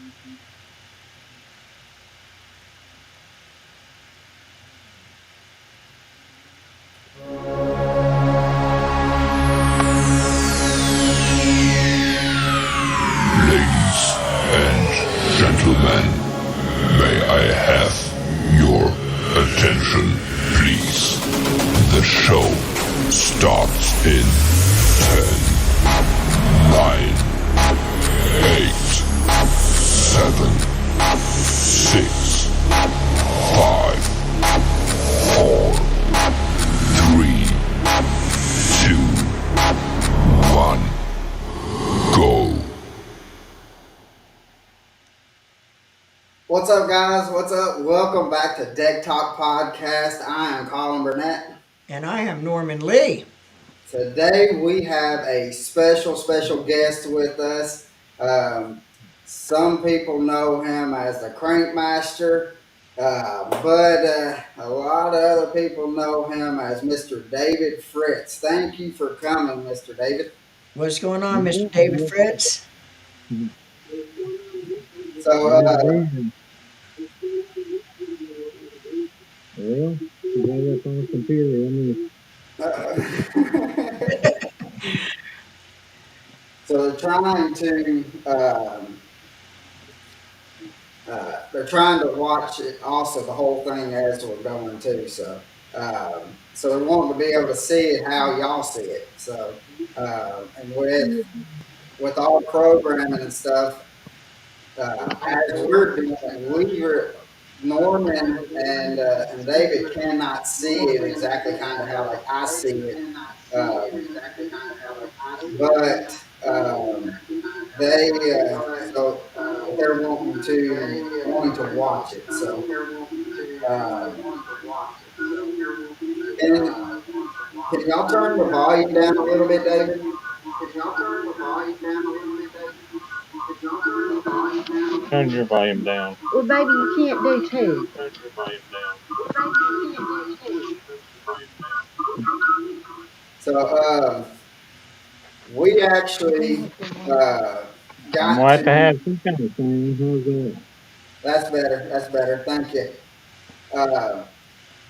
Ladies and gentlemen, may I have your attention, please? The show starts in 10, 9, 8, 7, 6, 5, 4, 3, 2, 1, go. What's up, guys? What's up? Welcome back to Deck Talk Podcast. I am Colin Burnett. And I am Norman Lee. Today we have a special guest with us. Some people know him as the Crankmaster, but a lot of other people know him as Mr. David Fritts. Thank you for coming, Mr. David. What's going on, Mr. David Fritts? So, well, you got up on the computer. So they're trying to watch it also the whole thing as we're going too. So they're wanting to be able to see it how y'all see it. So and with all the programming and stuff, as we're doing, Norman and David cannot see it exactly kind of how like I see it, but they so they're wanting to watch it. So can y'all turn the volume down a little bit, David? Turn your volume down. Well, baby, you can't do two. Turn your volume down. So we actually got I'm going to have some kind of thing. How's that? That's better. Thank you.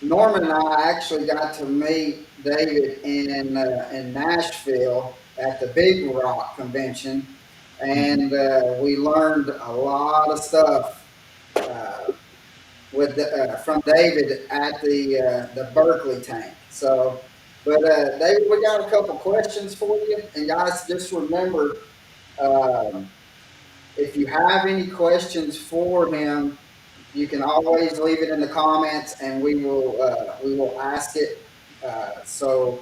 Norman and I actually got to meet David in Nashville at the Big Rock convention, and we learned a lot of stuff from David at the Berkeley tank. So, but David, we got a couple questions for you, and guys, just remember, if you have any questions for him, you can always leave it in the comments, and we will ask it. So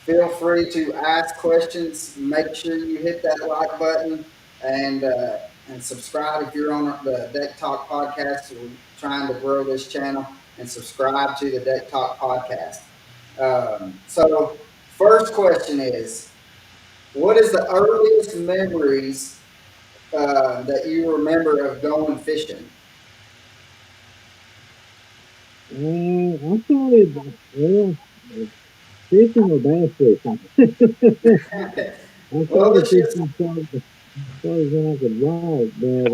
feel free to ask questions. Make sure you hit that like button and subscribe if you're on the Deck Talk Podcast. We're trying to grow this channel, and subscribe to the Deck Talk Podcast. So first question is, what is the earliest memories that you remember of going fishing? I started, fishing or bass fishing. I started fishing started when I could walk, but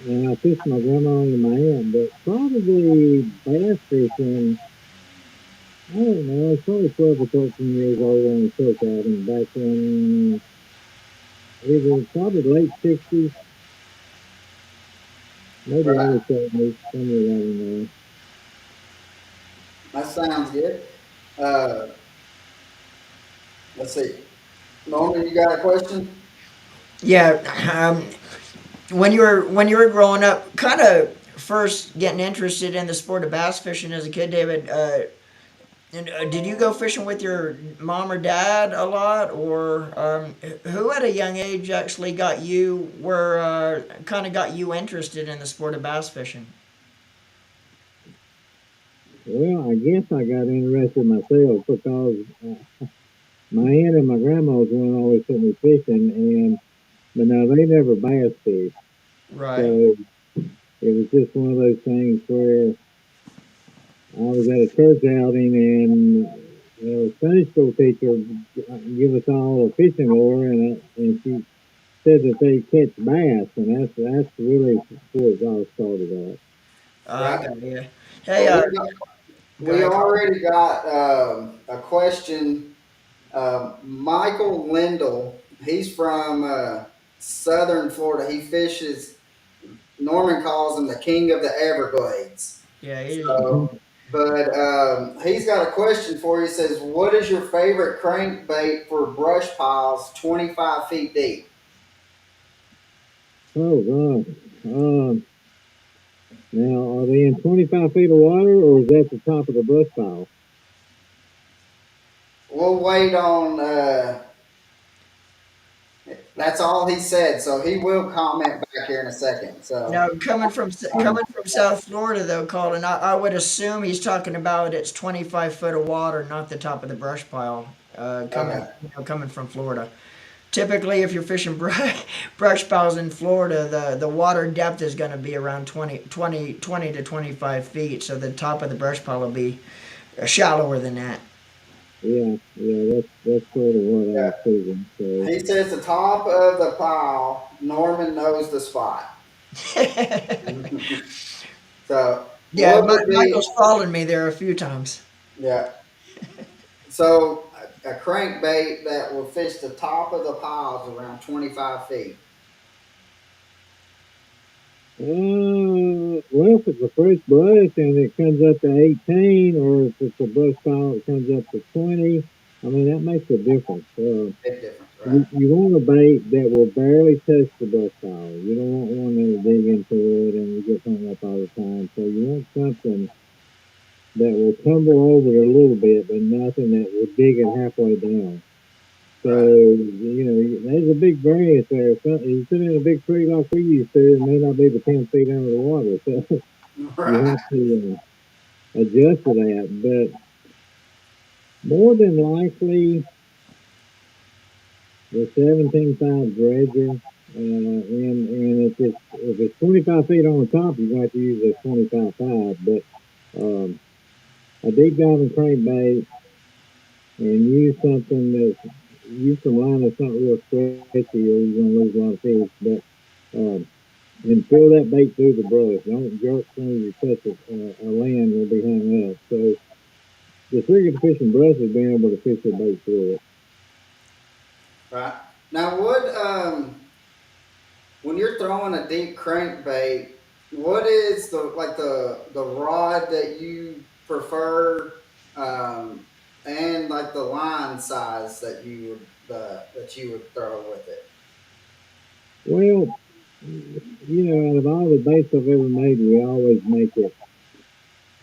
and I fished my grandma and my aunt, but probably bass fishing, I don't know, I was probably 12 or 13 years old on the cook outing back in, it was probably late 60s, maybe early 70s, somewhere around there. That sounds good. Let's see. Norman, you got a question? Yeah. When you were growing up, kind of first getting interested in the sport of bass fishing as a kid, David, did you go fishing with your mom or dad a lot, or who at a young age actually got you interested in the sport of bass fishing? Well, I guess I got interested myself because my aunt and my grandma's one always took me fishing, but now they never bass fished. Right. So it was just one of those things where I was at a church outing and a Sunday school teacher give us all a fishing lure, and she said that they catch bass, and that's really where it all started at. I Right. got you. Hey, Well, go we ahead, Carl. already got a question. Michael Lindell, he's from southern Florida. He fishes, Norman calls him the king of the Everglades. Yeah, So, but he's got a question for you. He says, what is your favorite crankbait for brush piles 25 feet deep? Oh gosh. Now, are they in 25 feet of water, or is that the top of the brush pile? We'll wait on, that's all he said. So he will comment back here in a second. So, now coming from South Florida though, Colin, I would assume he's talking about it's 25 foot of water, not the top of the brush pile. okay. Coming from Florida. Typically, if you're fishing brush piles in Florida, the water depth is going to be around 20 to 25 feet. So the top of the brush pile will be shallower than that. Yeah, that's sort of what I Yeah. was thinking. So, He says the top of the pile, Norman knows the spot. So, Yeah, what would be, Michael's followed me there a few times. yeah. So, a crankbait that will fish the top of the piles around 25 feet. well, if it's a fresh brush and it comes up to 18, or if it's a brush pile that comes up to 20, I mean, that makes a difference. Big difference, right? You want a bait that will barely touch the brush pile. You don't want one that'll dig into it and you get hung up all the time. So you want something that will tumble over it a little bit, but nothing that will dig it halfway down. So, Right. there's a big variance there. So, you sit in a big tree like we used to, it may not be the 10 feet under the water. So you Right. have to adjust to that. But more than likely, the 17.5 dredger, and if it's 25 feet on the top, you're going to have to use a 25.5. But a deep diving crankbait, and use some line that's not real stretchy, or you're going to lose a lot of fish. But um, and throw that bait through the brush. Don't jerk as soon as you touch a land, will be hung up. So the trick of fishing brush is being able to fish the bait through it. Right. Now, when you're throwing a deep crankbait, what is the rod that you prefer, and like the line size that you would throw with it? Well, out of all the baits I've ever made, we always make it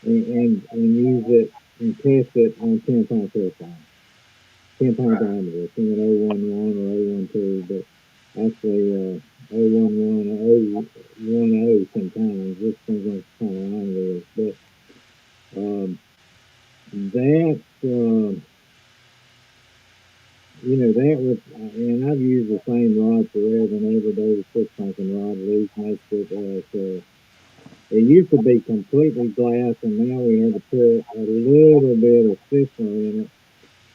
and use it and test it on 10 pound test line, 10 pound Right. diameter, it's in 011 or 012, but actually 011 or 010 sometimes. This depends on what kind of line it is. But that that was, and I've used the same rod forever and ever. David Fritts rod. Lee makes it. It used to be completely glass, and now we had to put a little bit of stiffener in it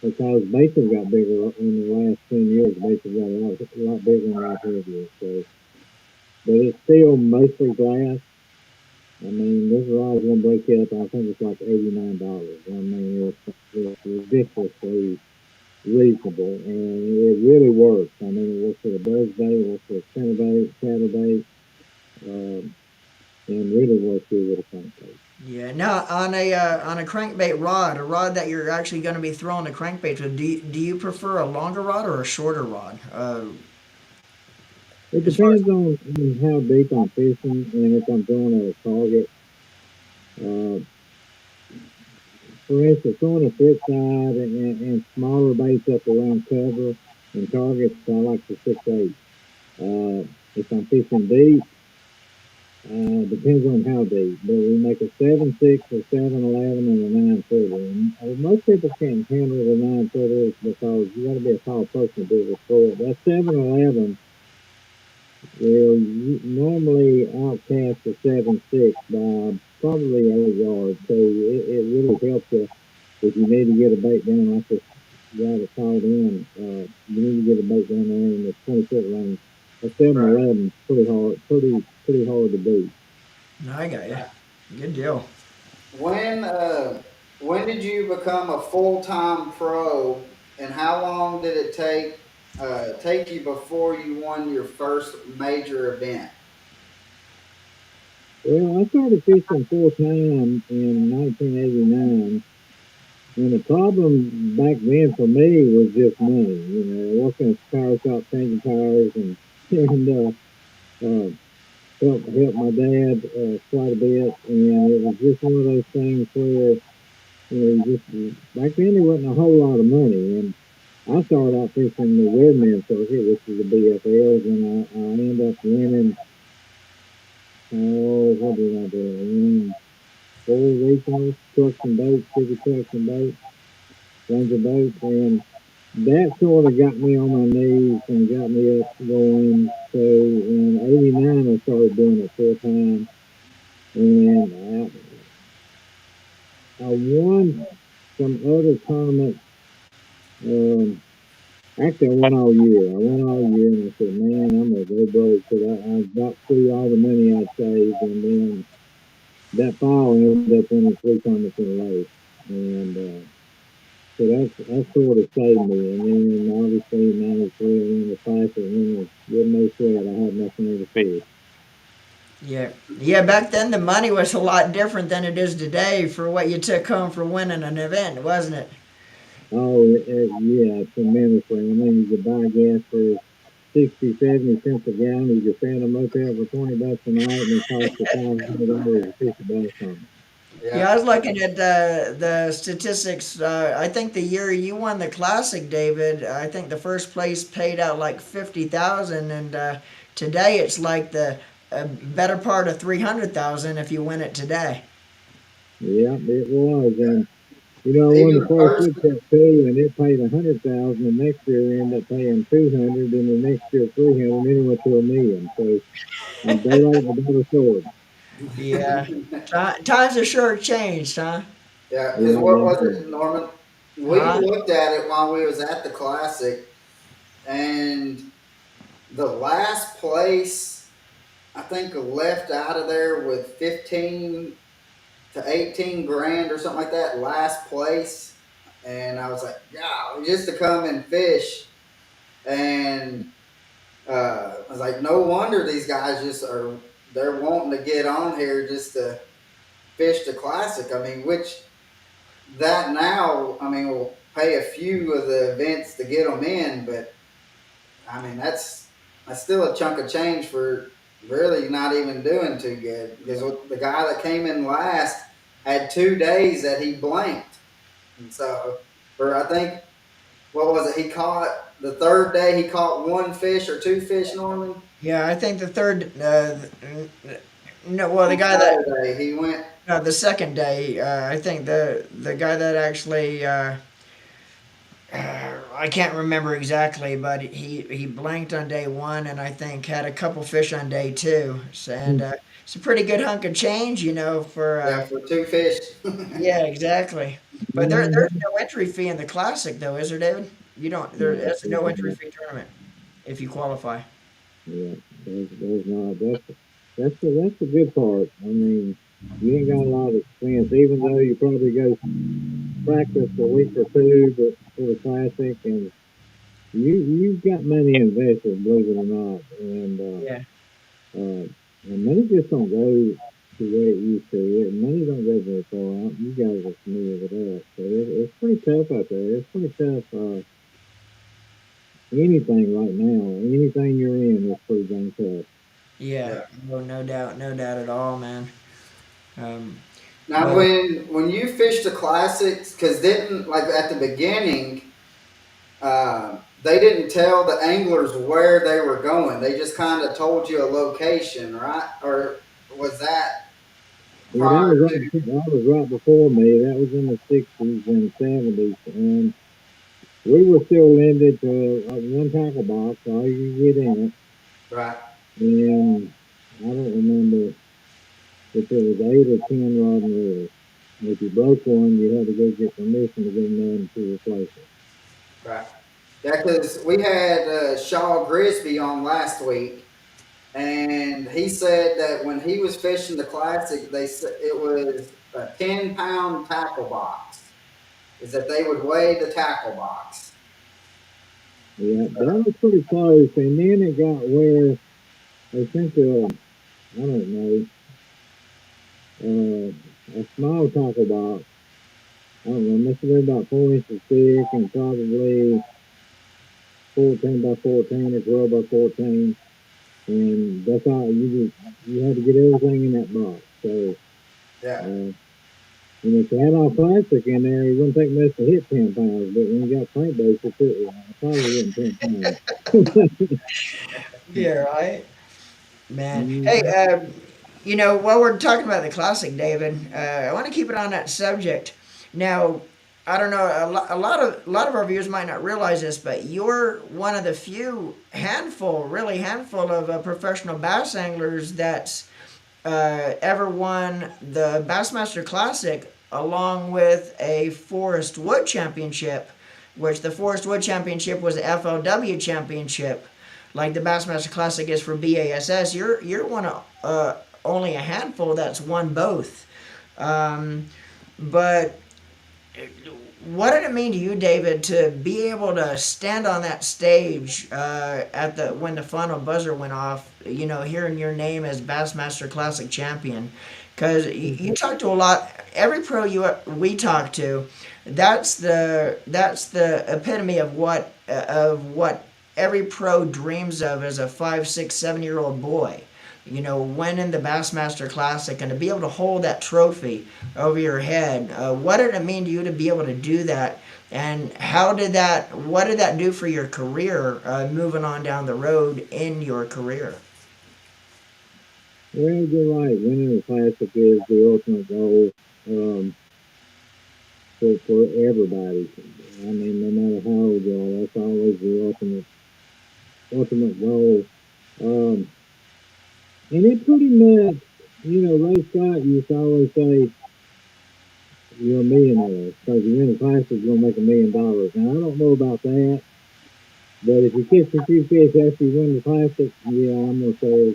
because baits have got bigger in the last 10 years. Baits have got a lot bigger and a lot heavier. So, but it's still mostly glass. I mean, this rod is going to break up. I think it's like $89. I mean, it's ridiculously reasonable, and it really works. I mean, it works for the buzz bait, it works for a spinnerbait, chatterbait, and really works good with a crankbait. Yeah. Now on a crankbait rod, a rod that you're actually going to be throwing the crankbait with, do you prefer a longer rod or a shorter rod? It As far as depends on how deep I'm fishing and if I'm throwing at a target. Uh, for instance, throwing a Fritts side and smaller baits up around cover and targets, I like the 6/8. If I'm fishing deep, depends on how deep, but we make a 7/6, a 7/11, and a 9 footer. And most people can't handle the 9 footers because you got to be a tall person to be able to throw it. That 7/11 will normally outcast the 7/6 by probably 8 yards. So it really helps you if you need to get a bait down like this guy that called in. You need to get a bait down there in the 20 foot range. a 7-11 pretty hard to beat. No, I got you. Good deal. When when did you become a full time pro, and how long did it take you before you won your first major event? Well, I started fishing full time in 1989, and the problem back then for me was just money. You know, working at the tire shop, changing tires, and uh, help my dad quite a bit, and it was just one of those things where you just back then there wasn't a whole lot of money, and I started out fishing the Redman circuit, which is the BFLs, and I ended up winning. Oh, what did I do? I won 4 regionals, trucks and boats, city trucks and boats, Ranger boats, and that sort of got me on my knees and got me up going. So in '89, I started doing it full time, and I won some other tournaments. Um, Actually, I won all year. I won all year, and I said, "Man, I'm gonna go broke." Because I about threw all the money I'd saved, and then that fall I ended up winning 3 tournaments in a row, and so that sort of saved me. And then obviously '93 I won the Classic, and with no sweat, I had nothing to fish. Yeah. Yeah, back then the money was a lot different than it is today for what you took home for winning an event, wasn't it? Oh, yeah, tremendously. I mean, you could buy gas for 60, 70 cents a gallon. You could stay in a motel for $20 a night, and it costs you $500 to fish a bass on. Yeah, Yeah, I was looking at the statistics. I think the year you won the classic, David, I think the first place paid out like 50,000, and today it's like the better part of 300,000 if you win it today. Yeah, it was. And I won even the the first first. woodchuck too, and it paid 100,000. The next year we ended up paying 200, and the next year 300, and then it went to a million. So and daylight and a dollar short. Yeah, times are sure changed, huh? Yeah, because Yeah, what they was did. it, Norman? We Huh? looked at it while we was at the classic, and the last place I think left out of there with 15 to 18 grand or something like that. Last place, and I was like, yeah, just to come and fish, and I was like, no wonder these guys just are. They're wanting to get on here just to fish the classic. I mean, which that now, I mean, we'll pay a few of the events to get them in, but I mean, that's still a chunk of change for really not even doing too good because the guy that came in last had 2 days that he blanked, and so for I think what was it? He caught the third day. He caught one fish or two fish, Norman. Yeah, I think the third. No, well, the On guy that Saturday, he went. the second day, I think the guy that actually. I can't remember exactly, but he blanked on day one, and I think had a couple fish on day two. So, and it's a pretty good hunk of change, for Yeah, for two fish. yeah, exactly. But there's no entry fee in the classic, though, is there, David? You don't. No, It's a no entry fee tournament if you qualify. yeah, there's not. That's the good part. I mean, you ain't got a lot of expense, even though you probably go practice a week or two, but for the classic, and you've got money invested, believe it or not, Yeah. uh, and money just don't go the way it used to. Money don't go very far. You guys are familiar with that, so it's pretty tough out there. It's pretty tough. Anything right now, anything you're in is pretty dang tough. Yeah. Yeah. Oh, no doubt at all, man. Um, Now, but when you fish the classics, because didn't like at the beginning, they didn't tell the anglers where they were going. They just kind of told you a location, right? Or was that Yeah, prior to? that was right before me. That was in the '60s and '70s, and we were still limited to one tackle box, all you could get in it. Right. And I don't remember if it was 8 or 10 rod and reel. If you broke one, you had to go get permission to get another to replace it. Right. Yeah, because we had Shaw Grisby on last week, and he said that when he was fishing the classic, they said it was a 10-pound tackle box. Is that they would weigh the tackle box? Yeah, that was pretty close. And then it got where I think, I don't know, a small tackle box. I don't know, must have been about 4 inches thick and probably 14 by 14 or 12 by 14. And that's all you had to get everything in that box. So, Yeah. uh, if you had all plastic in there, it wouldn't take much to hit 10 pounds. But when you got paint based, it probably wasn't 10 pounds. Yeah, right. Man, hey, Mhm. while we're talking about the classic, David, I want to keep it on that subject. Now, I don't know, a lot of our viewers might not realize this, but you're one of the few really handful of professional bass anglers that's ever won the Bassmaster Classic along with a Forest Wood Championship, which the Forest Wood Championship was the FLW Championship, like the Bassmaster Classic is for BASS. You're one of only a handful that's won both. Um, but what did it mean to you, David, to be able to stand on that stage at the when the final buzzer went off? Hearing your name as Bassmaster Classic champion, because you talk to a lot. Every pro we talk to, that's the epitome of what every pro dreams of as a 5, 6, 7-year-old boy. Winning the Bassmaster Classic and to be able to hold that trophy over your head. What did it mean to you to be able to do that? And what did that do for your career, moving on down the road in your career? Well, you're right. Winning the classic is the ultimate goal, um, for everybody. I mean, no matter how old you are, that's always the ultimate goal. Um, and it pretty much, Ray Scott used to always say, you're a millionaire because you win the classic, you're gonna make $1 million. Now I don't know about that, but if you catch a few fish after you win the classic, yeah, I'm gonna say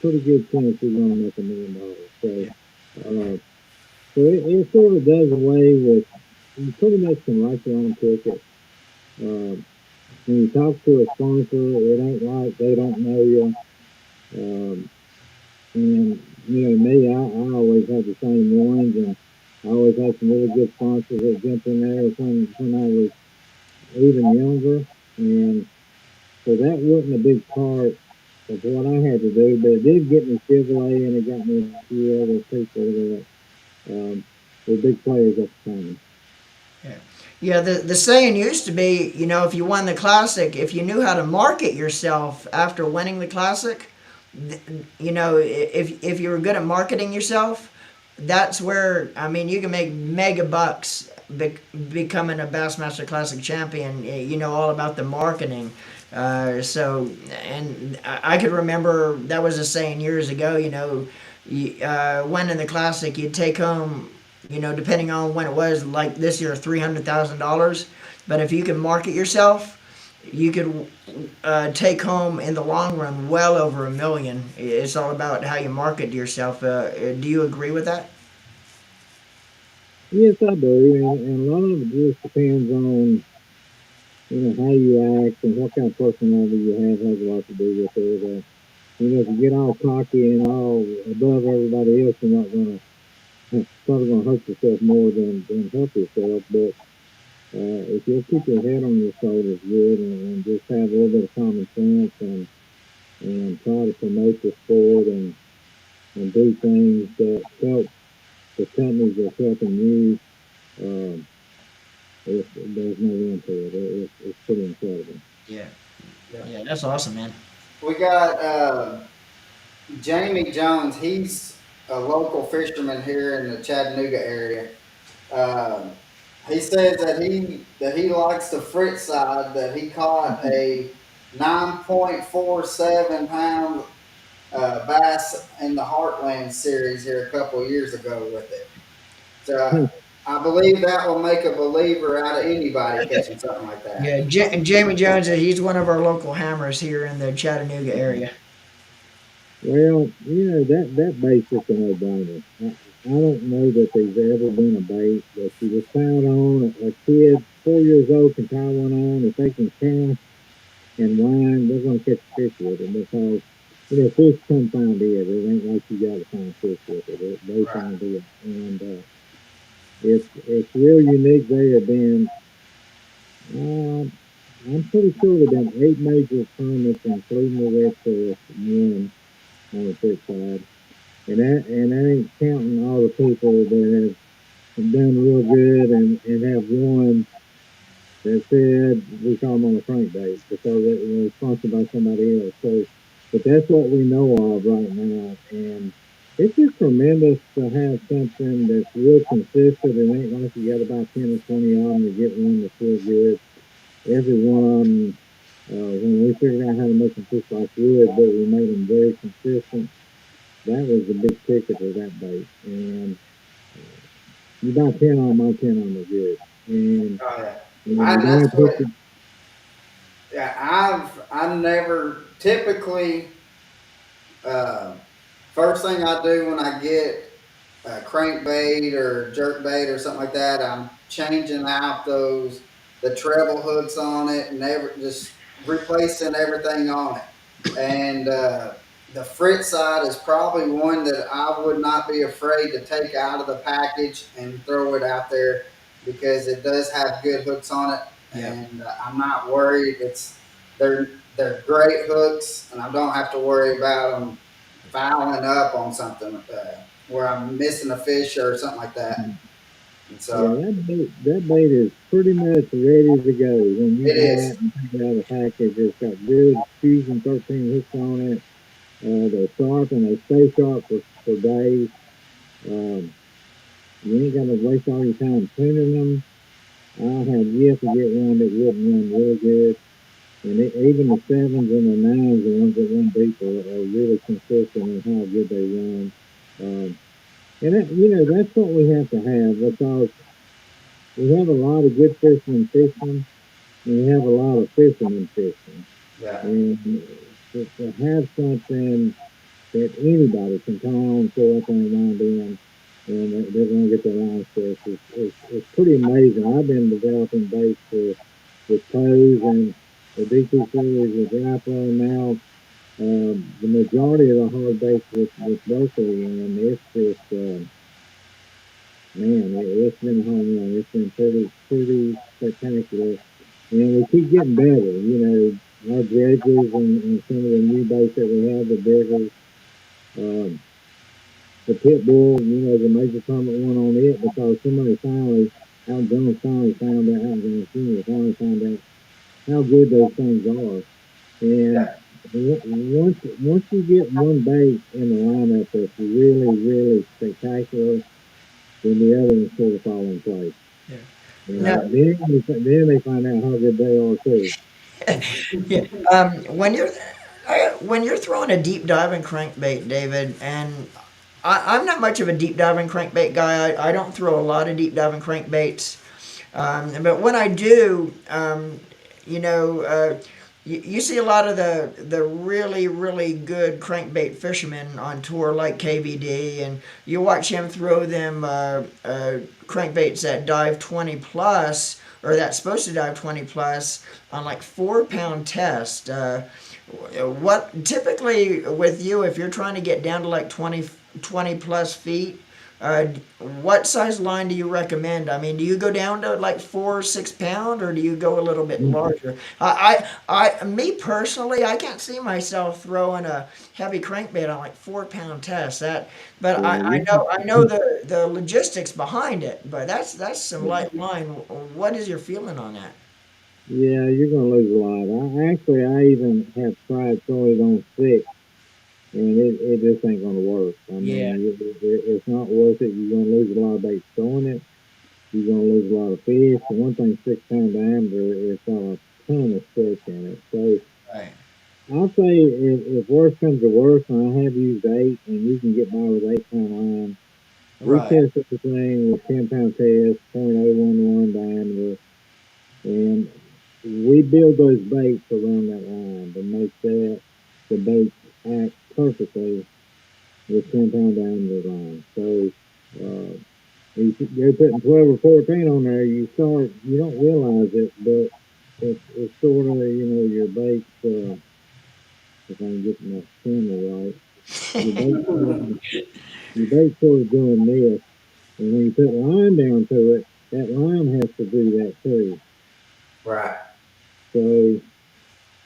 pretty good chance you're gonna make $1 million. So, uh, it sort of does away with, you pretty much can write your own ticket. Um, when you talk to a sponsor, it ain't like they don't know you. Um, and me, I always had the same ones, and I always had some really good sponsors that jumped in there when I was even younger, and so that wasn't a big part of what I had to do, but it did get me Chevrolet, and it got me a few other people that were big players at the time. Yeah. Yeah, the saying used to be, if you won the classic, if you knew how to market yourself after winning the classic, if you were good at marketing yourself, that's where you can make mega bucks becoming a Bassmaster Classic champion. You know all about the marketing. And I could remember that was a saying years ago. Winning the classic, you'd take home, depending on when it was, like this year, $300,000. But if you can market yourself, you could take home in the long run well over $1 million. It's all about how you market yourself. Do you agree with that? Yes, I do, and a lot of it just depends on how you act and what kind of personality you have has a lot to do with it. If you get all cocky and all above everybody else, you're not gonna probably gonna hurt yourself more than help yourself. But if you'll keep your head on your shoulders good and just have a little bit of common sense and try to promote the sport and do things that help the companies that's helping you, um, there's no end to it. It's pretty incredible. Yeah. Yeah. Yeah, that's awesome, man. We got Jamie Jones. He's a local fisherman here in the Chattanooga area. Um, he says that he likes the Fritz side. That he caught a 9.47 pound bass in the Heartland series here a couple of years ago with it. So I believe that will make a believer out of anybody catching something like that. Yeah, Jamie Jones, he's one of our local hammers here in the Chattanooga area. Well, that bait's just a no-brainer. I don't know that there's ever been a bait that you just tie it on. A kid 4 years old can tie one on. If they can cast and line, they're going to catch fish with it because fish come find it. It ain't like you got to find fish with it. They Right. find it, and it's real unique. They have been. Uh, I'm pretty sure there've been 8 major tournaments, including the Red Forest, one on the Fritts side. And that ain't counting all the people that have done real good and have won that said we call them on a crankbait because it was sponsored by somebody else. So, but that's what we know of right now, and it's just tremendous to have something that's real consistent. It ain't like you got about 10 or 20 of them to get one that's real good. Every one of them, when we figured out how to make them fish like wood, but we made them very consistent. That was the big ticket of that bait, and you buy 10 on them, all 10 on them are good, Oh yeah. and you don't That's have to put what. Yeah, I never typically. Uh, First thing I do when I get a crankbait or jerkbait or something like that, I'm changing out the treble hooks on it and just replacing everything on it. And the Fritz side is probably one that I would not be afraid to take out of the package and throw it out there because it does have good hooks on it, Yeah. and I'm not worried. They're great hooks, and I don't have to worry about them fouling up on something where I'm missing a fish or something like that. And Yeah, so that bait is pretty much ready to go when you it buy is. it and take it out of the package. It's got good Fusion 13 hooks on it. They're sharp and they stay sharp for days. Um, you ain't got to waste all your time tuning them. I have yet to get one that wouldn't run real good. And even the sevens and the nines, the ones that run deeper, are really consistent in how good they run. And that's what we have to have because we have a lot of good fishermen fishing, and we have a lot of fishermen fishing. Yeah. And to have something that anybody can tie on, throw up and wind in, and they're going to get their lines fish is pretty amazing. I've been developing baits with toes and the DT series with Rapper, and now the majority of the hard baits with Berkeley, and it's just man, it's been a home run. It's been pretty spectacular, and we keep getting better. Our dredges and some of the new baits that we have, the bigger, um, the pit bull. The major tournament won on it because somebody finally, Al Jones finally found out, Al Jones Jr. finally found out how good those things are. And Yeah. once you get one bait in the lineup that's really spectacular, then the other ones sort of fall in place. Yeah. Now, And then they find out how good they are too. yeah. When you're throwing a deep diving crankbait, David, and I'm not much of a deep diving crankbait guy. I don't throw a lot of deep diving crankbaits, but when I do, you know, you see a lot of the really good crankbait fishermen on tour like KVD, and you watch him throw them crankbaits that dive 20 plus, or that's supposed to dive 20 plus on like 4 pound test. What typically with you, if you're trying to get down to like 20 plus feet, uh, what size line do you recommend? I mean, do you go down to like 4 or 6 pound, or do you go a little bit larger? Me personally, I can't see myself throwing a heavy crankbait on like 4 pound test. But I know the logistics behind it. But that's some light line. What is your feeling on that? Yeah, you're gonna lose a lot. I even have tried throwing it on six, and it just ain't gonna work. I Yeah, mean, it's not worth it. You're gonna lose a lot of bait throwing it. You're gonna lose a lot of fish. For one thing, 6 pound diameter, it's got a ton of stretch in it. So right. I'll say if worse comes to worse, and I have used eight, and you can get by with 8 pound line, We Right. tested the thing with 10-pound test, .011 diameter, and we build those baits around that line to make that the baits act perfectly with 10-pound diameter line. So they're putting 12 or 14 on there. You don't realize it, but it's sort of your baits. If I can get my camera right, your baits your baits sort of doing this, and when you put line down to it, that line has to do that too. Right. So, and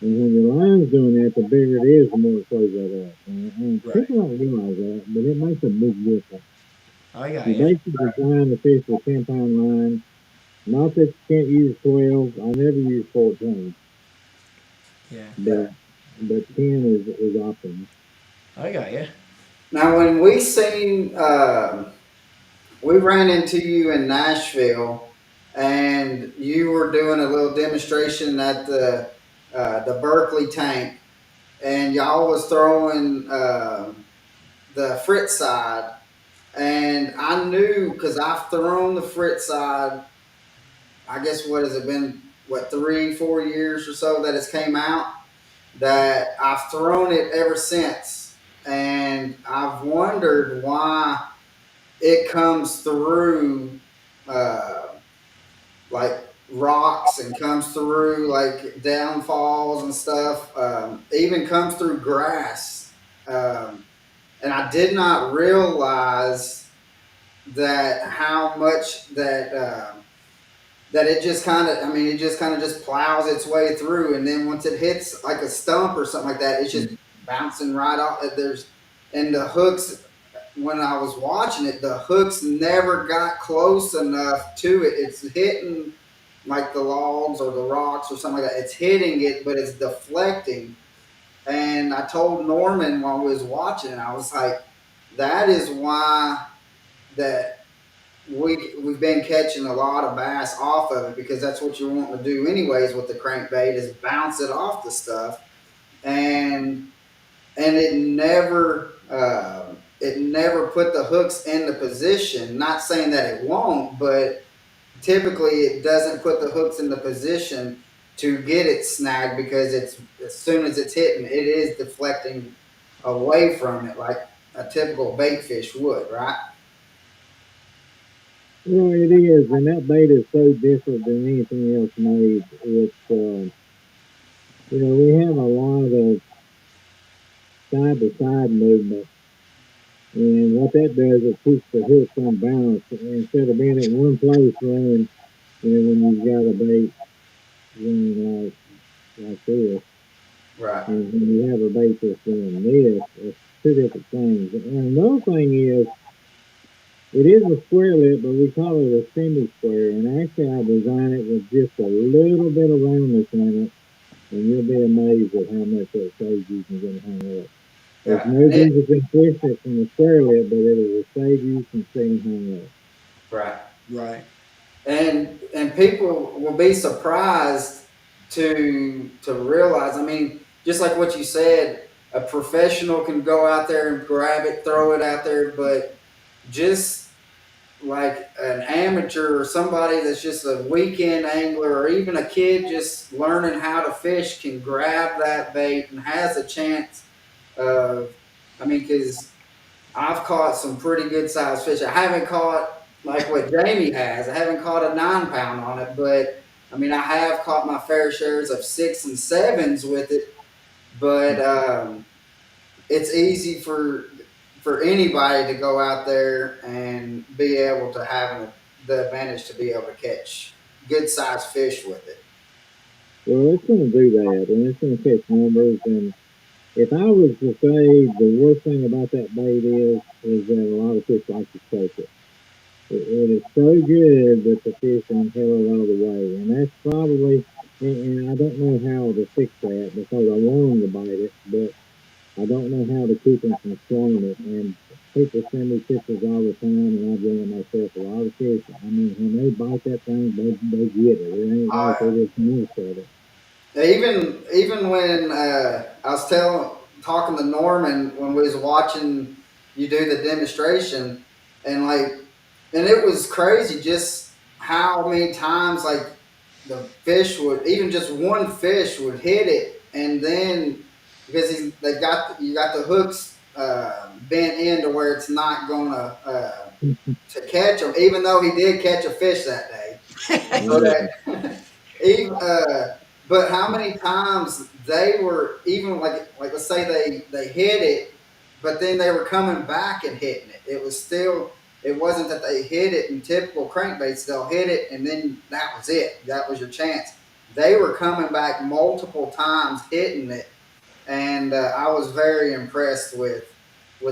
when your line's doing that, the bigger it is, the more it closes that up. And Right. people don't realize that, but it makes a big difference. I got You you. basically designed to fish with 10-pound line. Not that you can't use 12. I never use 14, Yeah. but Yeah. but 10 is optimal. I got you. Now, when we ran into you in Nashville, and you were doing a little demonstration at the Berkeley tank, and y'all was throwing the Fritts side, and I knew because I've thrown the Fritts side. I guess what has it been? What 3, 4 years or so that it's came out? That I've thrown it ever since, and I've wondered why it comes through uh, like rocks and comes through like downfalls and stuff. Even comes through grass, and I did not realize that how much that it just kind of, I mean, it just kind of just plows its way through, and then once it hits like a stump or something like that, it's just bouncing right off. And the hooks, when I was watching it, the hooks never got close enough to it. It's hitting like the logs or the rocks or something like that. It's hitting it, but it's deflecting. And I told Norman while we was watching it, I was like, that is why that we've been catching a lot of bass off of it, because that's what you're wanting to do anyways with the crankbait, is bounce it off the stuff. And it never put the hooks in the position. Not saying that it won't, but typically it doesn't put the hooks in the position to get it snagged, because it's as soon as it's hitting, it is deflecting away from it like a typical bait fish would, right? Well, it is, and that bait is so different than anything else made. We have a lot of side to side movement, and what that does, it keeps the hooks on balance instead of being at one place running. When you've got a bait running like this, Right. and when you have a bait that's doing this, it's two different things. And another thing is, it is a square lip, but we call it a semi-square. And actually, I designed it with just a little bit of roundness in it, and you'll be amazed at how much that saves you from getting hung up. There's Yeah. no reason to twist it from the square lip, but it will save you from staying hung up. Right. Right. And people will be surprised to realize. I mean, just like what you said, a professional can go out there and grab it, throw it out there, but just like an amateur or somebody that's just a weekend angler, or even a kid just learning how to fish, can grab that bait and has a chance of, I mean, because I've caught some pretty good sized fish. I haven't caught like what Jamie has. I haven't caught a 9 pound on it, but I mean, I have caught my fair shares of 6 and 7s with it. But it's easy for anybody to go out there and be able to have the advantage to be able to catch good sized fish with it. Well, it's going to do that, and it's going to catch numbers. And if I was to say the worst thing about that bait is that a lot of fish like to choke it. It is so good that the fish won't haul it out of the way, and that's probably. And I don't know how to fix that because I want them to bite it, but I don't know how to keep them from slowing it. And people send me pictures all the time, and I do it myself. A lot of fish, I mean, when they bite that thing, they get it. It ain't like they just miss at it. Even when I was talking to Norman when we was watching you do the demonstration, and and it was crazy just how many times the fish would, even just one fish would hit it, and then because you got the hooks bent in to where it's not gonna to catch him, even though he did catch a fish that day. So Yeah. that even but how many times they were even like let's say they hit it, but then they were coming back and hitting it. It was still, it wasn't that they hit it in typical crankbaits. They'll hit it and then that was it. That was your chance. They were coming back multiple times hitting it, and I was very impressed with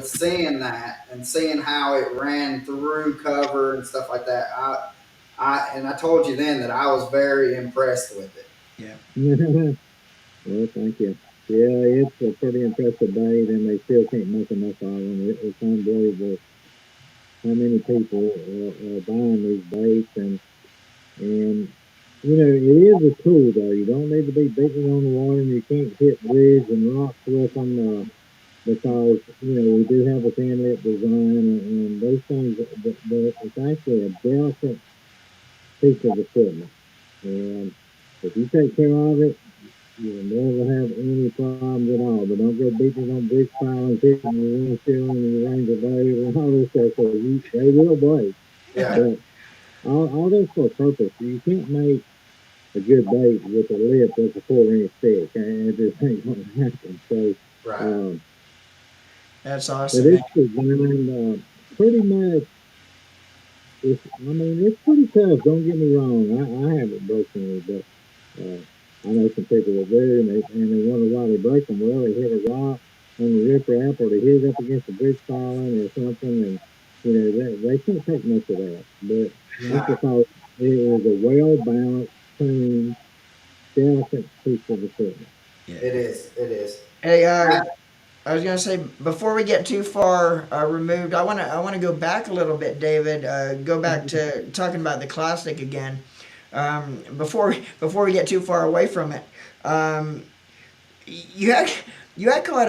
seeing that and seeing how it ran through cover and stuff like that. I told you then that I was very impressed with it. Yeah. Well, thank you. Yeah, it's a pretty impressive bait, and they still can't make enough of them. It's unbelievable how many people are buying these baits, and it is a tool though. You don't need to be beating on the water, and you can't hit rigs and rocks with them because we do have a fan-lip design, and those things. It's actually a delicate piece of equipment, and if you take care of it, you'll never have any problems at all. But don't go beating on bridge pilings, hitting your windshield and your range of blade and all this stuff, because they will break. Yeah, But all that's for a purpose. You can't make a good bait with a lip that's a 4-inch thick, and it just ain't going to happen. So, right. um, That's but awesome, man. it's designed pretty much. I mean, it's pretty tough. Don't get me wrong. I haven't broken any, but I know some people that do, and they wonder why they break them. Well, they hit a rock on the rip rap, or they hit it up against a bridge piling or something, and they can't take much of that. But that's Nah, because it is a well balanced, clean, delicate piece of equipment. Yeah. it is. It is. Hey, Now, I was gonna say before we get too far removed, I wanna go back a little bit, David. Go back to talking about the classic again. Before we get too far away from it, um, you had you had quite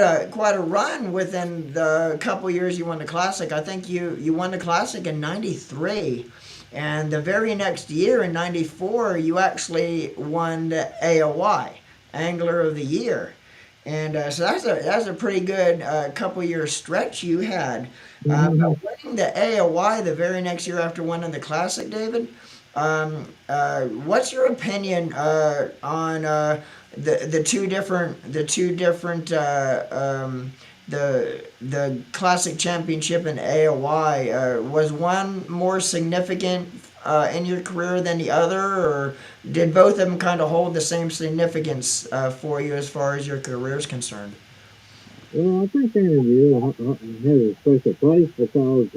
a run within the couple years you won the classic. I think you won the classic in '93, and the very next year in '94 you actually won the AOY Angler of the Year. And so that's a pretty good couple year stretch you had. But winning the AOY the very next year after winning the Classic, David, what's your opinion on the Classic Championship and AOY? Was one more significant in your career than the other, or did both of them kind of hold the same significance for you as far as your career is concerned? Well, I think Andrew has a special place because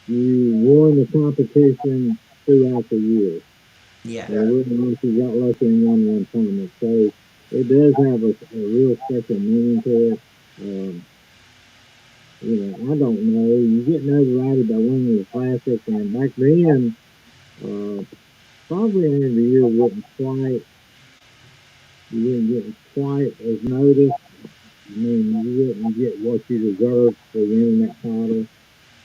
you won the competition throughout the year. Yeah. And it wasn't like you got lucky and won one tournament. So it does have a real special meaning to it. I don't know. You get notoriety by winning the classic, and back then, uh, probably in the year you wouldn't get quite as noticed. I mean, you wouldn't get what you deserved for winning that title.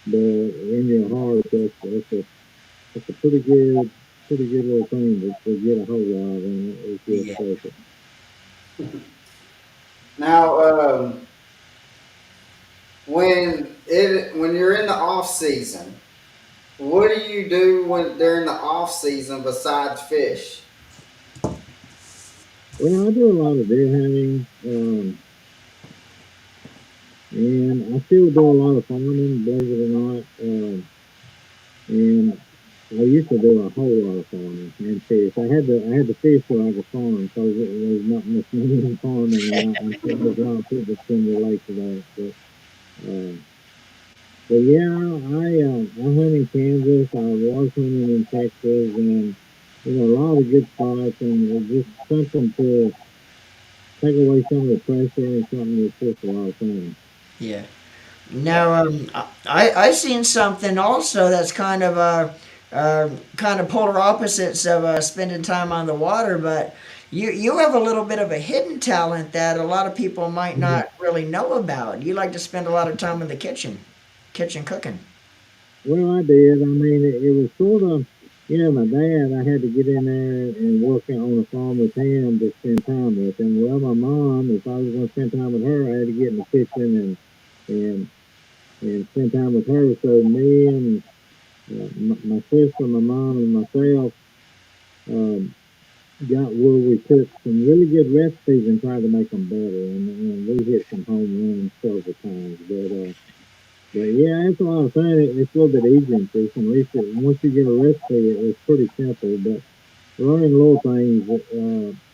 But in your heart, that's a pretty good little thing to get a hold of, and it's real Yeah. special. now when you're in the off season, what do you do during the off season besides fish? Well, I do a lot of deer hunting, and I still do a lot of farming, believe it or not. And I used to do a whole lot of farming and fish. I had to fish so I could farm because there's not much money in farming, and I think there's a lot of people that can relate to that. Uh, but yeah, I hunt in Kansas. I was hunting in Texas, and a lot of good spots, and it's just something to take away some of the pressure and something that's just a lot of fun. Yeah. Now, I seen something also that's kind of polar opposites of spending time on the water, but you have a little bit of a hidden talent that a lot of people might not really know about. You like to spend a lot of time in the kitchen. kitchen cooking? Well, I did. I mean, it was sort of, my dad, I had to get in there and work on the farm with him to spend time with him. Well, my mom, if I was going to spend time with her, I had to get in the kitchen and, and spend time with her. So me and my sister, my mom, and myself um, got where we took some really good recipes and tried to make them better. And we hit some home runs several times. But yeah, it's a lot of fun. It's a little bit easier in fishing. At least once you get a recipe, it's pretty simple. But learning little things,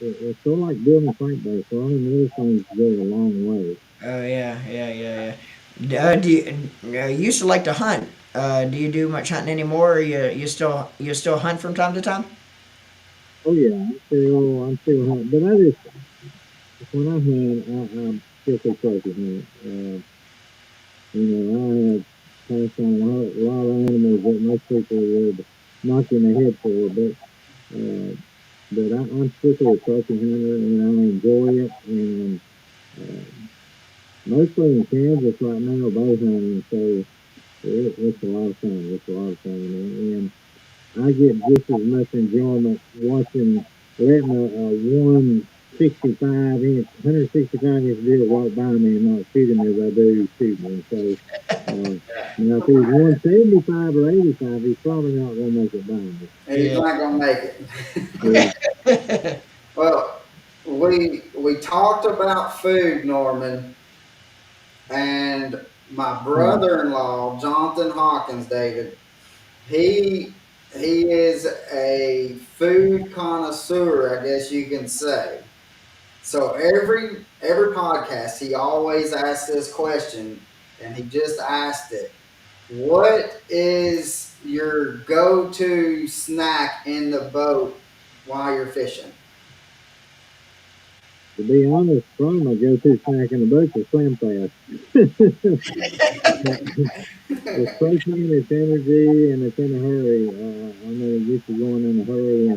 it's sort of like building a crankbait. So learning little things go a long way. Oh yeah, yeah, yeah, yeah. Do you, you used to like to hunt? Do you do much hunting anymore? Or you still hunt from time to time? Oh yeah, I'm still hunting. But I just when I hunt, I'm strictly trophy hunt. I have passed on a lot of animals that most people would knock in the head for, uh, I'm strictly a trophy hunter and I enjoy it. And mostly in Kansas right now, bow hunting, so it's a lot of fun. It's a lot of fun, and I get just as much enjoyment watching letting a 165 inch deer walk by me and not shoot him as I do shooting him. So now if he's 175 or 85, he's probably not going to make it by me. He's Yeah. not gonna make it. Yeah, Well, we talked about food, Norman, and my brother-in-law, Jonathan Hawkins, David. He he is a food connoisseur, I guess you can say. So every podcast, he always asks this question, and he just asked it. What is your go-to snack in the boat while you're fishing? to be honest, probably my go-to snack in the boat is Slim Fast. It's protein, it's energy, and it's in a hurry. I'm going to get you going in a hurry.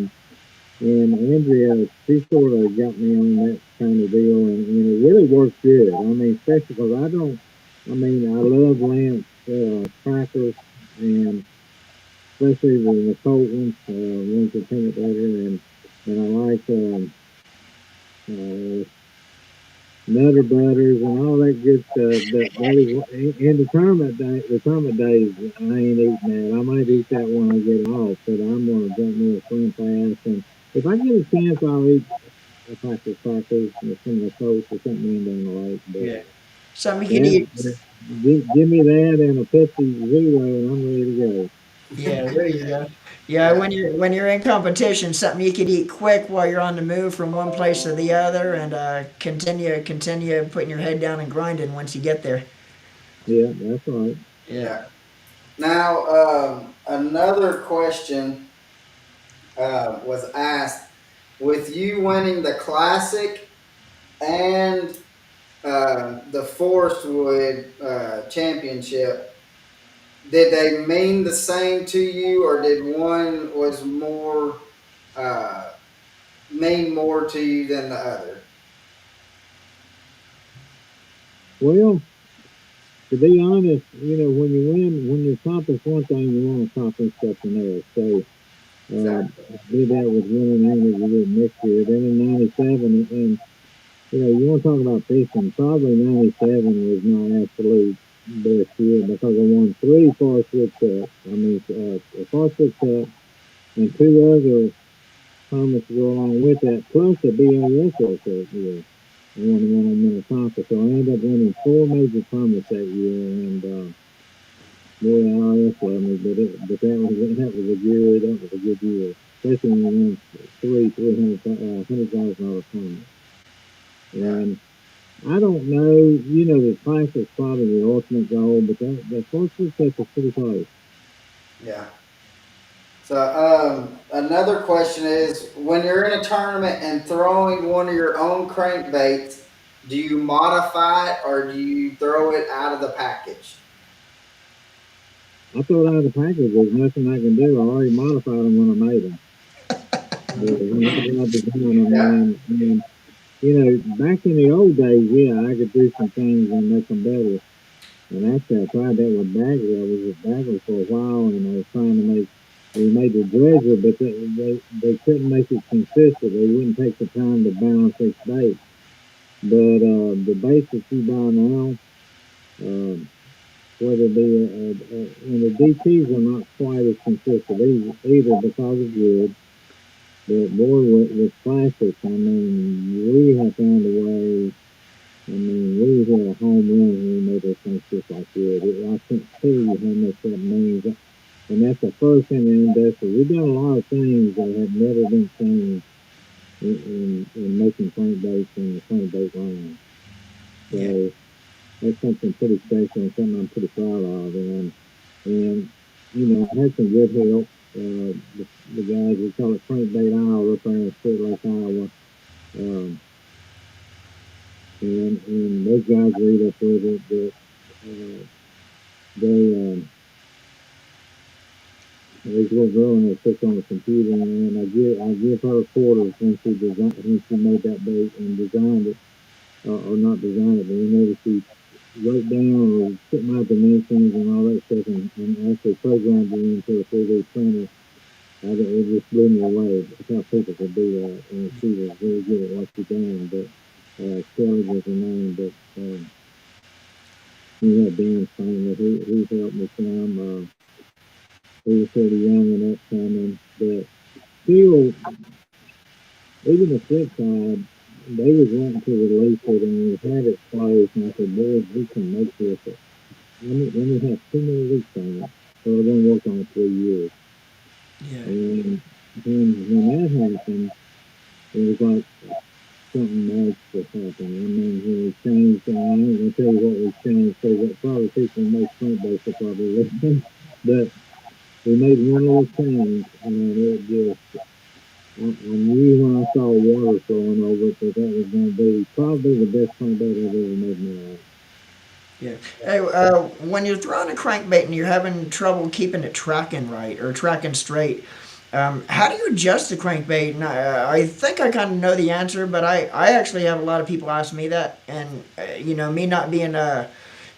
And Andrea, she sort of got me on that kind of deal, and it really works good. I mean, especially because I love Lance crackers, and especially the cold ones, ones with peanut butter, and I like uh, Nutter Butters and all that good stuff. But that is in the tournament days, I ain't eating that. I might eat that when I get off, but I'm gonna drink me a Slim Fast. And if I get a chance, I'll eat a pack of crackers and some of the toast or something in down the lake. But Yeah. Something you could that, eat. give me that and a Pepsi Zero, and I'm ready to go. Yeah, there you go. Yeah, Yeah, when you're in competition, something you could eat quick while you're on the move from one place to the other, and continue putting your head down and grinding once you get there. Yeah, that's right. Yeah. yeah. Now, another question was asked with you winning the classic and the Forest Wood championship. Did they mean the same to you, or did one was more uh, mean more to you than the other? Well, to be honest, when you accomplish one thing, you want to accomplish something else. So Exactly. I did that with winning Amy we did next year. Then in '97, and you want to talk about fishing? Probably '97 was my absolute best year because I won three Forestwood Cups. I mean, a Forestwood Cup and two other tournaments to go along with that, plus a BASL Cup year. I won the one on Minnetonka, so I ended up winning four major tournaments that year, and boy, IRS loved me, but that was a good year, especially when you win $300,000 tournament. Yeah. And I don't know, the classic's probably the ultimate goal, but that first week test is pretty close. Yeah. So another question is, when you're in a tournament and throwing one of your own crankbaits, do you modify it or do you throw it out of the package? I throw it out of the package. There's nothing I can do. I already modified them when I made them. When I designed them, Yeah. back in the old days, yeah, I could do some things and make them better. And actually, I tried that with Bagley. I was with Bagley for a while, and I was trying to make. We made the dredger, but they couldn't make it consistent. They wouldn't take the time to balance each bait. But the baits that you buy now, um, whether it be and the DTs are not quite as consistent either because of wood. But boy, with plastics, I mean, we have found a way. I mean, we hit a home run when we made those things just like wood. I can't tell you how much that means. And that's the first in the industry. We've done a lot of things that have never been seen in making crankbaits and the crankbait line. Yeah. So that's something pretty special and something I'm pretty proud of. And you know, I had some good help. The guys, we call it Crankbait Iowa up there in State Lake, Iowa. Um, and those guys read up with it. But they there's a little girl in there sits on the computer, and I give her quarters when she made that bait and designed it, or not designed it, but whenever she wrote down or put my dimensions and all that stuff, and actually programmed it into a 3D printer. It just blew me away. That's how people could do that, and she was very good at what she done. But Kelly was her name, but we had Dan Steiner. He helped me some. He was pretty young in that time, but still, even the flip side, they was wanting to release it, and we had it closed. And I said, "Boys, we can make this. Let me have 2 more weeks on it, so we're gonna work on it 3 years." Yeah. And when that happened, it was like something magical happened. I mean, when we changed, I ain't gonna tell you what we changed, because what probably people who make crankbaits will probably listen. But we made one little change, and it just, I knew when I saw water flowing over it that that was going to be probably the best crankbait I've ever made in my life. Yeah. Hey, when you're throwing a crankbait and you're having trouble keeping it tracking right or tracking straight, how do you adjust the crankbait? And I think I kind of know the answer, but I actually have a lot of people ask me that, and me not being a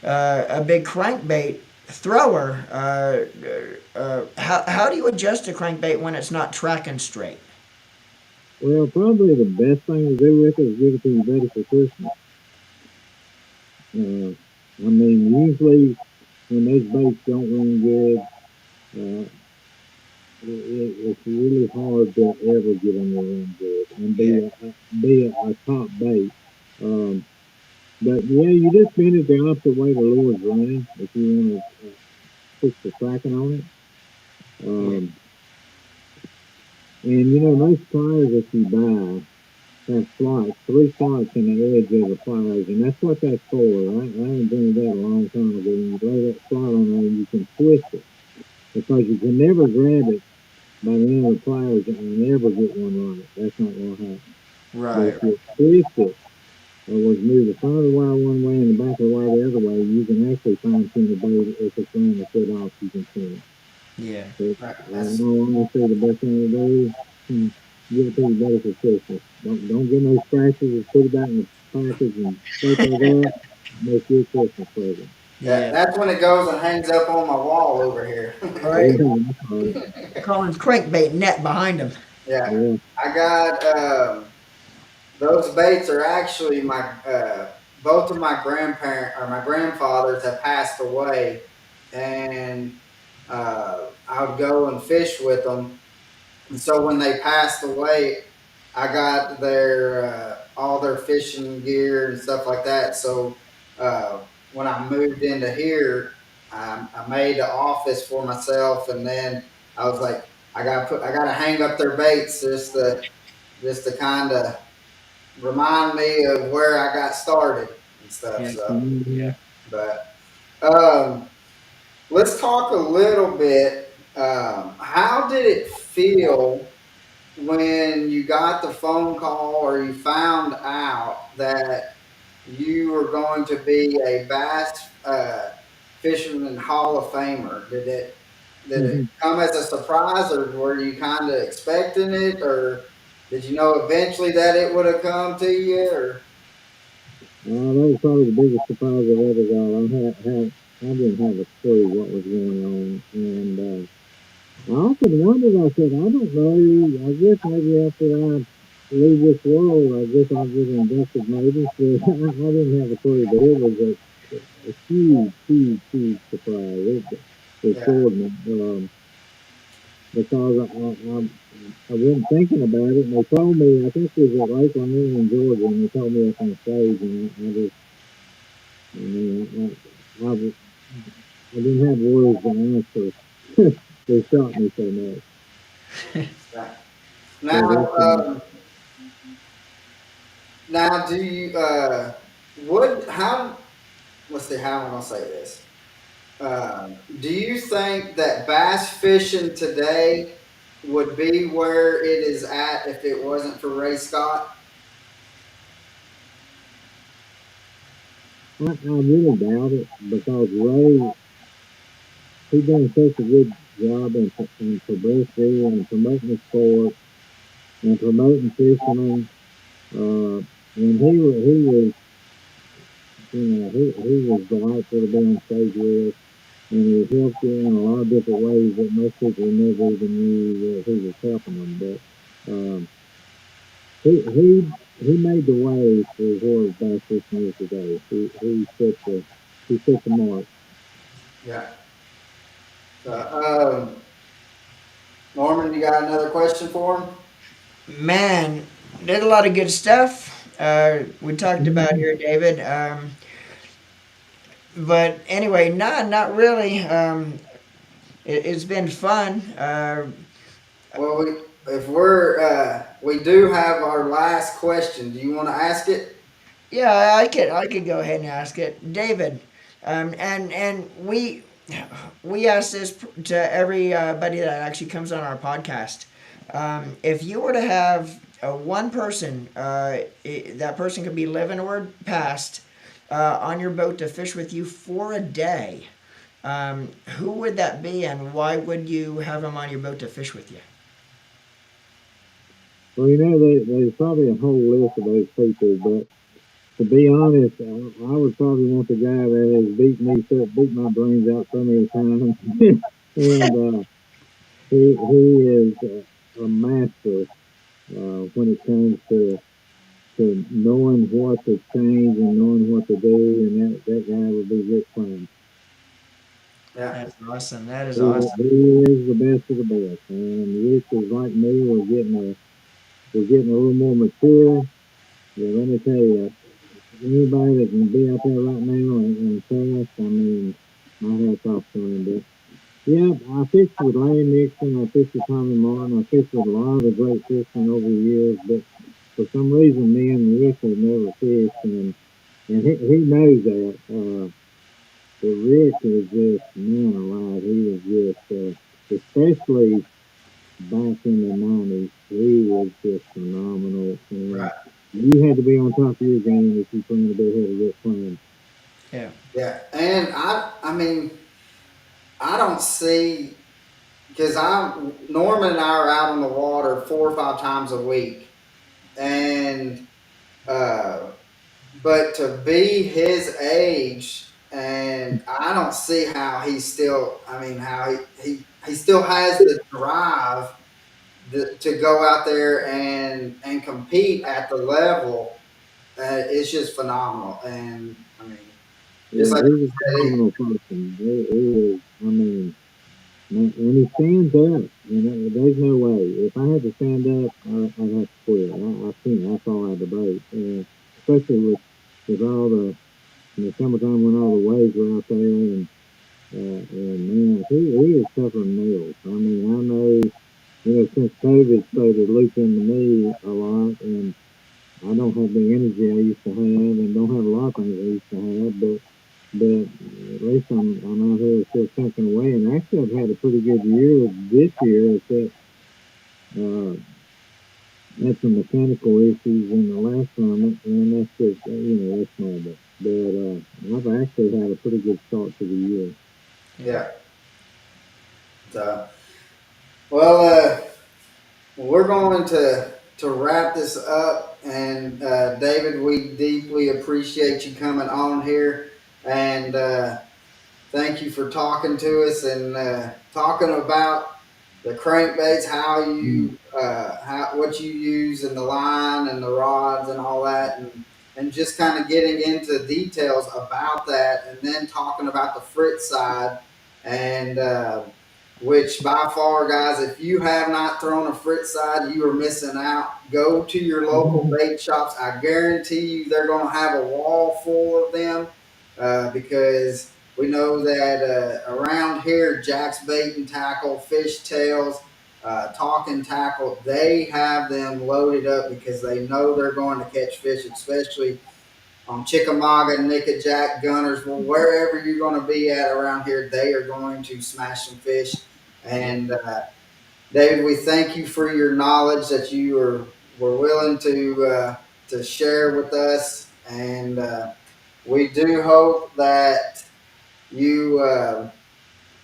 big crankbait thrower, how do you adjust a crankbait when it's not tracking straight? Well, probably the best thing to do with it is give it to your buddy for Christmas. Uh, I mean, usually when those baits don't run good, uh, it's really hard to ever get them to run good and Yeah. be a top bait. Um, but yeah, you just bend it the opposite way the lure's running if you want to fix the tracking on it. Yeah. Um, and you know, those pliers that you buy have slots, 3 slots in the edge of the pliers, and that's what that's for. I invented that a long time ago. And you lay that slot on there and you can twist it because you can never grab it by the end of the pliers and ever get one right. That's not going to happen. But if Right. you twist it, or was move the front of the wire one way and the back of the wire the other way, you can actually fine tune the bait. If it's running a foot off, you can tune it. Yeah. So, Right. in all honesty, the best thing to do, give it to your buddy for Christmas. Don't get no scratches. Just put it back in the package and staple it up. Make you a Christmas present. Yeah. That's when it goes and hangs up on my wall over here. Right. Yeah, that's right. Colin's crankbait net behind him. Yeah, Yeah. I got those baits are actually my both of my grandparents or my grandfathers have passed away, and I would go and fish with them. And so when they passed away, I got their all their fishing gear and stuff like that. So when I moved into here, I made an office for myself, and then I was like, I got to hang up their baits just to kind of remind me of where I got started and stuff. Yeah. So, Mhm. Yeah. but let's talk a little bit. How did it feel when you got the phone call or you found out that you were going to be a bass fisherman Hall of Famer? Did it come as a surprise, or were you kind of expecting it, or did you know eventually that it would have come to you? Or That was probably the biggest surprise I've ever got. I didn't have a clue what was going on, and I often wondered. I said, I don't know. I guess maybe after I leave this world, I guess I'll get inducted maybe. So I didn't have a clue, but it was a huge, huge, huge surprise. It Yeah, floored me. Because I wasn't thinking about it, and they told me, I think it was at Lake Lane in Georgia, and they told me up on stage, and I just, I mean, I didn't have words to answer. They shocked me so much. yeah. So Now, that's, now, do you would how? Let's see. How am I gonna say this? Do you think that bass fishing today would be where it is at if it wasn't for Ray Scott? I really doubt it, because Ray, he done such a good job in publicity and promoting the sport and promoting fishermen. And he was delightful to be on stage with, and he helped you in a lot of different ways that most people never even knew that he was helping them. But he made the way for where bass fishing is today. He set the mark. Yeah. Norman, you got another question for him? Man, did a lot of good stuff. We talked about Mhm. here, David. But anyway, not really. It's been fun. Well, if we're we do have our last question. Do you want to ask it? Yeah, I could go ahead and ask it, David. And we ask this to everybody that actually comes on our podcast. If you were to have one person, that person could be living or past, on your boat to fish with you for a day, who would that be, and why would you have him on your boat to fish with you? Well, there's probably a whole list of those people, but to be honest, I would probably want the guy that has beat my brains out so many times, and he is a master when it comes to knowing what to change and knowing what to do, and that guy would be Rick Klein. Yeah. That's awesome. That is awesome. He is the best of the best, and Rick is like me. We're getting a little more mature. Yeah, let me tell you, anybody that can be out there right now and cast, I mean, my hat's off to him. But yeah, I fished with Lane Nixon, I fished with Tommy Martin, I fished with a lot of the great fishermen over the years, but for some reason, me and Rick have never fished, and he knows that. But Rick is just, man alive, he is just, especially back in the 90s, he was just phenomenal, and Right. you had to be on top of your game if you plan to be ahead of Rick Klein. Yeah. Yeah. And I mean, I don't see because I'm Norman and I are out on the water 4 or 5 times a week, and uh, but to be his age, and I don't see how he's still. I mean, how he still has the drive to go out there and compete at the level. It's just phenomenal, and I mean, just Yeah, like he's a you said, phenomenal person. He is, I mean, and he stands up. There's no way. If I had to stand up, I'd have to quit. I can't. I fall out of the boat. Especially with all in the summertime when all the waves were out there, and man, he is tougher than nails. I mean, I know, since COVID started looping to me a lot, and I don't have the energy I used to have, and don't have a lot of things I used to have, but at least I'm out here still chunking away. And actually, I've had a pretty good year this year, except uh, had some mechanical issues in the last tournament, and that's just that's normal. But I've actually had a pretty good start to the year. Yeah. yeah. So, well, we're going to wrap this up, and David, we deeply appreciate you coming on here, and thank you for talking to us and talking about the crankbaits, what you use and the line and the rods and all that, and just kind of getting into details about that, and then talking about the Fritz side, and which by far, guys, if you have not thrown a Fritz side, you are missing out. Go to your local bait shops. I guarantee you they're going to have a wall full of them because we know that around here, Jack's Bait and Tackle, Fish Tails, Talking Tackle, they have them loaded up because they know they're going to catch fish, especially on Chickamauga, Nickajack, Gunners, well, wherever you're going to be at around here, they are going to smash some fish. And David, we thank you for your knowledge that you were willing to share with us, and we do hope that you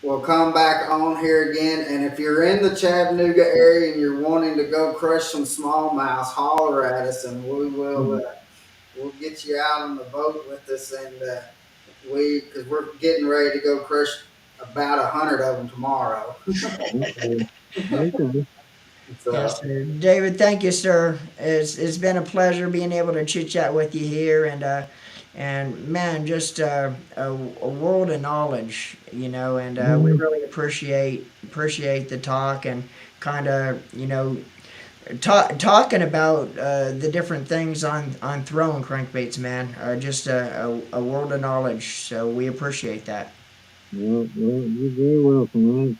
will come back on here again. And if you're in the Chattanooga area and you're wanting to go crush some smallmouth, holler at us, and we will we'll get you out on the boat with us. And because we're getting ready to go crush about 100 of them tomorrow. Okay. Yes, So sir. David, thank you, sir. It's been a pleasure being able to chit chat with you here, and man, just a world of knowledge, and we really appreciate the talk and kind of talking about the different things on throwing crankbaits, man. Just a world of knowledge. So we appreciate that. Well, you're very welcome.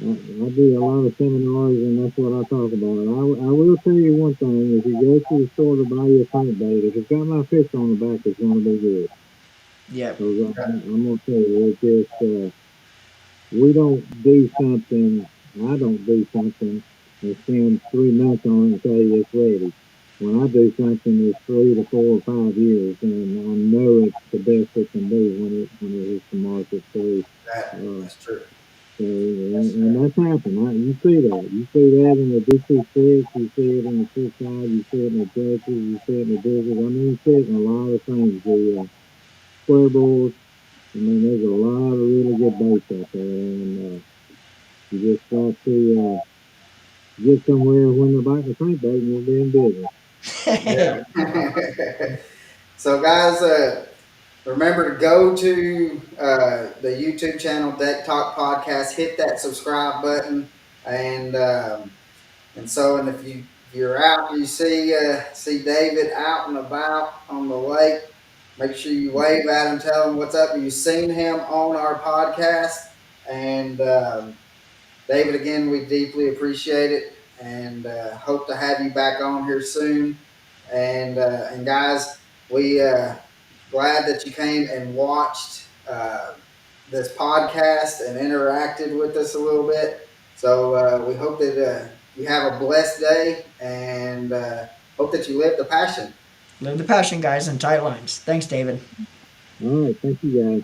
I do a lot of seminars, and that's what I talk about. I will tell you one thing: if you go to the store to buy your crankbait, if it's got my fish on the back, it's going to be good. Yep. Because I'm going to tell you, it's just we don't do something. I don't do something and spend 3 months on it and say it's ready. When I do something, it's 3 to 4 or 5 years, and I know it's the best it can be when it hits the market. So. that's true. So, and that's happened. You see that. You see that in the D2 you see it in the fish side, you see it in the Texas, you see it in the desert. I mean, you see it in a lot of things. The square balls. I mean, there's a lot of really good baits out there, and you just got to get somewhere when they're biting the crankbait and you'll be in business. Yeah. So, guys, remember to go to the YouTube channel Deck Talk Podcast. Hit that subscribe button, and and if you're out and you see David out and about on the lake, make sure you wave at him, tell him what's up. You've seen him on our podcast, and David, again, we deeply appreciate it, and hope to have you back on here soon. And guys, we glad that you came and watched this podcast and interacted with us a little bit. So we hope that you have a blessed day, and hope that you live the passion. Live the passion, guys, and tight lines. Thanks, David. All right. Thank you, guys.